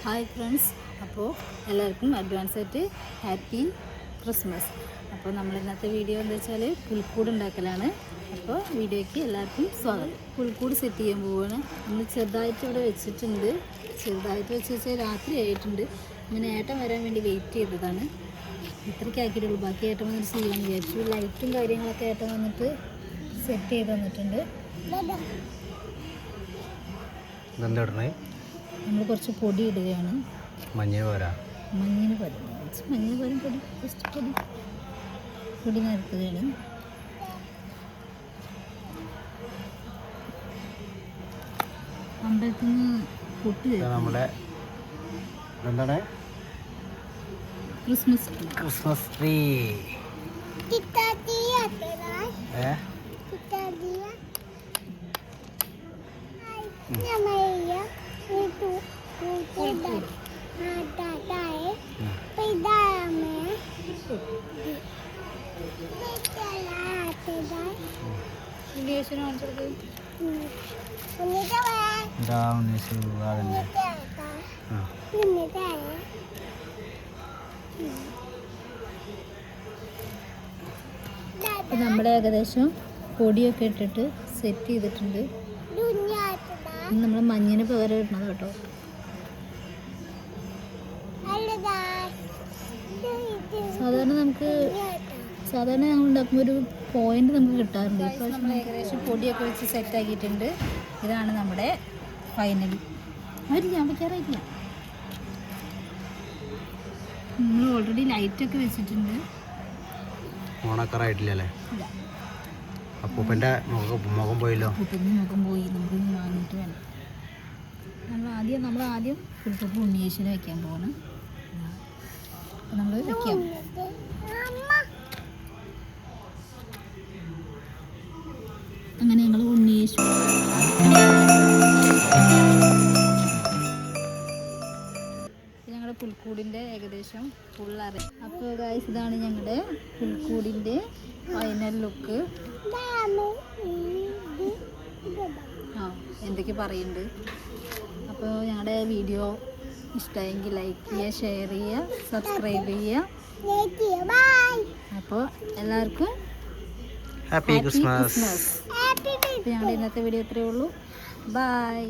Hi friends, അപ്പോൾ എല്ലാവർക്കും advance ആയിട്ട് ഹാപ്പി ക്രിസ്മസ്. അപ്പോൾ നമ്മൾ ഇന്നത്തെ വീഡിയോ എന്താ വെച്ചാൽ പുൽക്കൂട് ഉണ്ടാക്കലാണ്. അപ്പോൾ വീഡിയോയ്ക്ക് എല്ലാവർക്കും സ്വാഗതം. പുൽക്കൂട് സെറ്റ് ചെയ്യാൻ പോവുകയാണ്. നമ്മൾ ചെറുതായിട്ട് ഇവിടെ വെച്ചിട്ടുണ്ട്. ചെറുതായിട്ട് വെച്ചാൽ രാത്രി ആയിട്ടുണ്ട്. ഇങ്ങനെ ഏട്ടൻ വരാൻ വേണ്ടി വെയിറ്റ് ചെയ്തതാണ്. ഇത്രയ്ക്ക് ആക്കിയിട്ടുള്ളൂ. ബാക്കി ഏട്ടൻ വന്നിട്ട് ചെയ്യാമെന്ന് വിചാരിച്ചു. ലൈറ്റും കാര്യങ്ങളൊക്കെ ഏട്ടൻ വന്നിട്ട് സെറ്റ് ചെയ്ത് തന്നിട്ടുണ്ട്. നമ്മൾ കുറച്ച് പൊടി ഇടുകയാണ്. മഞ്ഞിന് പകരം പൊടി നിരത്തുകയാണ്. അമ്പലത്തിൽ നിന്ന് പൊട്ടി നമ്മുടെ എന്താണ് ക്രിസ്മസ് ട്രീ നമ്മുടെ ഏകദേശം പൊടിയൊക്കെ ഇട്ടിട്ട് സെറ്റ് ചെയ്തിട്ടുണ്ട്. നമ്മൾ മഞ്ഞിന് പകരം ഇടണത് കേട്ടോ. സാധാരണ ഞങ്ങൾ ഉണ്ടാക്കുമ്പോൾ ഒരു പോയിന്റ് നമുക്ക് കിട്ടാറുണ്ട്. ഇപ്പോൾ ഏകദേശം പൊടിയൊക്കെ വെച്ച് സെറ്റാക്കിയിട്ടുണ്ട്. ഇതാണ് നമ്മുടെ ഫൈനൽ. ഞാൻ വയ്ക്കാറായിട്ടില്ല. നമ്മൾ ഓൾറെഡി ലൈറ്റൊക്കെ വെച്ചിട്ടുണ്ട്. ഓണക്കാറായിട്ടില്ലല്ലേ? അപ്പൂപ്പൻ്റെ മുഖം പോയല്ലോ. അപ്പൂപ്പൻ്റെ മുഖം പോയി. നമുക്ക് വാങ്ങിയിട്ട് വേണം. നമ്മൾ ആദ്യം പുൽപ്പപ്പ് ഉണ്ണിയേശുവിനെ വയ്ക്കാൻ പോകണം. അപ്പം നമ്മൾ വയ്ക്കാം. അങ്ങനെ ഞങ്ങൾ ഉണ്ണിയേശു ഞങ്ങളുടെ പുൽക്കൂടിൻ്റെ ഏകദേശം ഫുള്ളറി. അപ്പോൾ ഗൈസ്, ഇതാണ് ഞങ്ങളുടെ പുൽക്കൂടിൻ്റെ ഫൈനൽ ലുക്ക്. എന്തൊക്കെ പറയുന്നുണ്ട്. അപ്പോൾ ഞങ്ങളുടെ വീഡിയോ ഇഷ്ടമായെങ്കിൽ ലൈക്ക് ചെയ്യുക, ഷെയർ ചെയ്യുക, സബ്സ്ക്രൈബ് ചെയ്യുക. അപ്പോൾ എല്ലാവർക്കും ഹാപ്പി ക്രിസ്മസ്. അപ്പോൾ ഞങ്ങളുടെ ഇന്നത്തെ വീഡിയോ ഇത്രയേ ഉള്ളൂ. ബൈ.